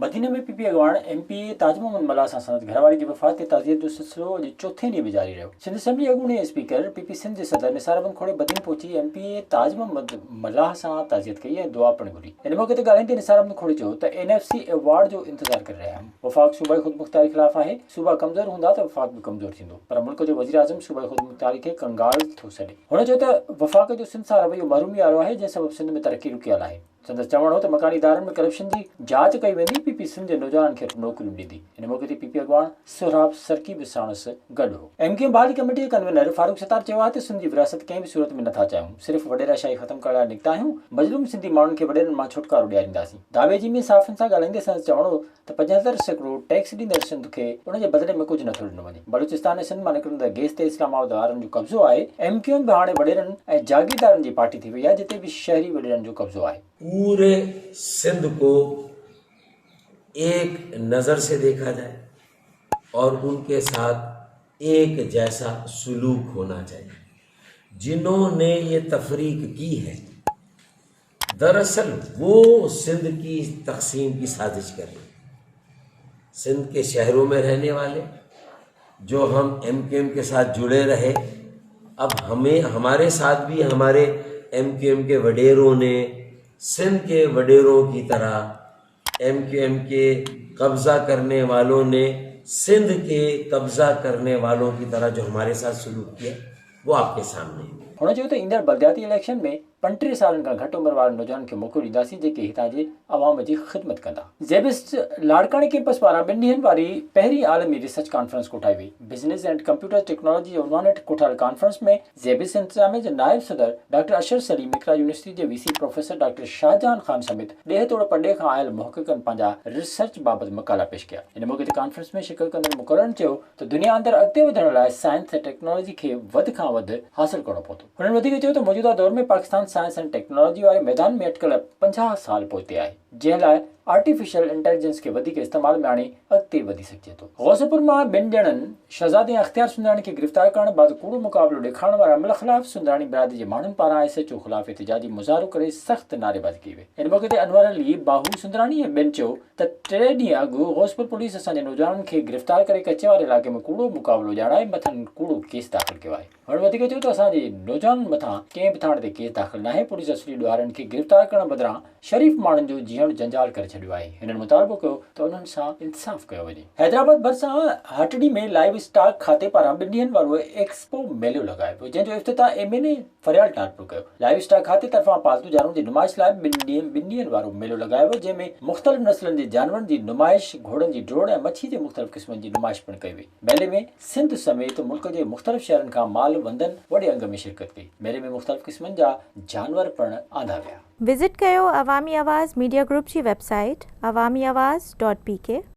मदीना में PP अगवान MP ताज मोहम्मद मल्ला सां संदसि घरवारी जी वफ़ात ते ताज़ियत जो सिलसिलो अॼु चोथे ॾींहं बि जारी रहियो। सिंध असेंबली अॻूणे स्पीकर पीपी सिंध जे सदर निसार अहमद खोड़े बदीन पहुची एमपी ताज मोहम्मद मल्लाह सां ताज़ियत कई ऐं दुआ पिणु घुरी। हिन मौक़े ते ॻाल्हाईंदे निसार अहमद खोड़े चयो त एनएफसी अवार्ड जो इंतज़ारु करे रहिया आहियूं। वफ़ाक़ सूबाई ख़ुदमुख़्तारी ख़िलाफ़ आहे। सूबा कमज़ोर हूंदा त वफ़ाक़ बि कमज़ोर थींदो, पर मुल्क जो वज़ीर आज़म सूबाई ख़ुदमुख़्तारी खे कंगाल थो सॾे। हुन चयो त वफ़ाक़ जो सिंध सां रवैयो महरूमी वारो आहे, जंहिं सबबि सिंध में तरक़ी रुकियल आहे। संदसि चवणु हो त मकानी इदारनि में करप्शन जी जांच कई वेंदी, पीपी सिंध जे नौजवाननि खे नौकरियूं ॾींदी। हिन मौक़े ते पीपी अॻवान सोहराब सरकी बि साणुसि गॾु हो। एमक्यूएम बहाली कमेटी जे कन्वीनर फारूक सत्तार चयो आहे त सिंध जी विरासत कंहिं बि सूरत में नथा चाहियूं, सिर्फ़ु वॾेराशाही ख़तमु करण लाइ निकिता आहियूं। मज़लूम सिंधी माण्हुनि खे वॾेरनि मां छुटकारो ॾियारींदासीं। दावेजी में साफ़िन सां ॻाल्हाईंदे संदसि चवणो हो त 75% टैक्स ॾींदड़ सिंध खे उन जे बदिले में कुझु नथो ॾिनो वञे। बलूचिस्तान ऐं सिंध मां निकिरंदड़ गैस ते इस्लामाबाद वारनि जो कब्ज़ो आहे। एमक्यूएम बि हाणे वॾेरनि ऐं जागीरदारनि जी पार्टी थी वई आहे, जिते बि शहरी वॾेरनि जो कब्ज़ो आहे। पूरे सिंध को एक नज़र से देखा जाए और उनके साथ एक जैसा सुलूक होना चाहिए। जिन्होंने ये तफरीक की है, दरअसल वो सिंध की तकसीम की साजिश कर रहे हैं। सिंध के शहरों में रहने वाले जो हम एमक्यूएम के साथ जुड़े रहे, अब हमें हमारे साथ भी हमारे एमक्यूएम के वडेरों ने सिंध के वडेरों की तरह एमक्यूएम के कब्जा करने वालों ने सिंध के कब्जा करने वालों की तरह जो हमारे साथ सलूक किया, वो आपके सामने है। हुन चयो त ईंदड़ बलदियाती इलेक्शन में 35 सालनि खां घटि उमिरि वारनि नौजवाननि खे मौक़ो ॾींदासीं, जेके हितां जे अवाम जी ख़िदमत कंदा। ज़ेबिस्ट लाड़काणे कैंपस पारां 2 ॾींहंनि वारी पहिरीं आलमी रिसर्च कॉन्फ्रेंस कोठाई वई। बिज़नेस एंड कंप्यूटर टेक्नोलॉजी जे उनवान हेठि कोठायल कॉन्फ्रेंस में ज़ेबिस्ट इंतज़ामिया जे नायब सदर डॉक्टर अशर सलीम, इकरा यूनिवर्सिटी जे VC professor doctor Shahjahan Khan समेत ॾेह तोड़ परॾे खां आयल मुहक़क़नि पंहिंजा रिसर्च बाबति मक़ाला पेश कया। इन मौक़े ते कॉन्फ्रेंस में शिरकत कंदड़ मुक़ररनि चयो त दुनिया अंदरि अॻिते वधण लाइ साइंस ऐं टेक्नोलॉजी खे वधि खां वधि हासिलु करणो पवंदो। हुननि वधीक चयो त मौजूदा दौर में पाकिस्तान साइंस एंड टेक्नोलॉजी वारे मैदान में अटकल 50 साल पोइते आहे, जंहिं लाइ आर्टिफिशियल इंटेलिजेंस खे वधीक इस्तेमाल में आणे अॻिते वधी सघिजे थो। गौसपुर मां 2 ॼणनि शहज़ादे अख्तियार सुंदराणी खे गिरफ़्तार करण बैदि कूड़ो मुक़ाबिलो ॾेखारण वारे अमल ख़िलाफ़ सुंदराणी बिरादरी जे माण्हुनि पारां एसएचओ ख़िलाफ़ एहतिजाजी मुज़ाहिरो करे सख़्त नारेबाज़ी कई वई। इन मौक़े ते अनवर अली, बाहू सुंदराणी ऐं ॿियनि चयो त 3 ॾींहं अॻु गौसपुर पुलिस असांजे नौजवाननि खे गिरफ़्तार करे कचे वारे इलाइक़े में कूड़ो मुक़ाबिलो ॼाणाए मथां कूड़ो केस दाख़िल कयो आहे। हुन वधीक चयो त असांजे नौजवाननि मथां कंहिं बि थाणे ते केस दाख़िल न आहे। पुलिस असली ॾुहारनि खे गिरफ़्तार करण बदिरां शरीफ़ माण्हुनि जो जीअण जंजाल करे छॾियो आहे। हिननि मुतालबो कयो त उन्हनि सां इंसाफ़ कयो वञे। हैदराबाद भरिसां हाटड़ी में लाइव स्टॉक खाते पारां 2 ॾींहनि वारो एक्सपो मेलो लॻायो पियो, जंहिंजो इफ़्तिताह एमएनए फरियाल टाट कयो। लाइव स्टॉक खाते तरफ़ां पालतू जानवरनि जी नुमाइश लाइ 2 ॾींहनि वारो मेलो लॻायो वियो, जंहिं में मुख़्तलिफ़ नस्लनि जे जानवरनि जी नुमाइश, घोड़नि जी डोड़ ऐं मच्छी जे मुख़्तलिफ़ क़िस्मनि जी नुमाइश पिणु कई वई। मेले में सिंध समेत मुल्क जे मुख़्तलिफ़ शहरनि खां माल वंदन वॾे अंग में शिरकत कई। मेले में मुख़्तलिफ़ क़िस्मनि जा जानवर पिणु आंदा विया। विज़िट कयो अवामी आवाज़ मीडिया ग्रुप जी वेबसाइट awamiawaz.pk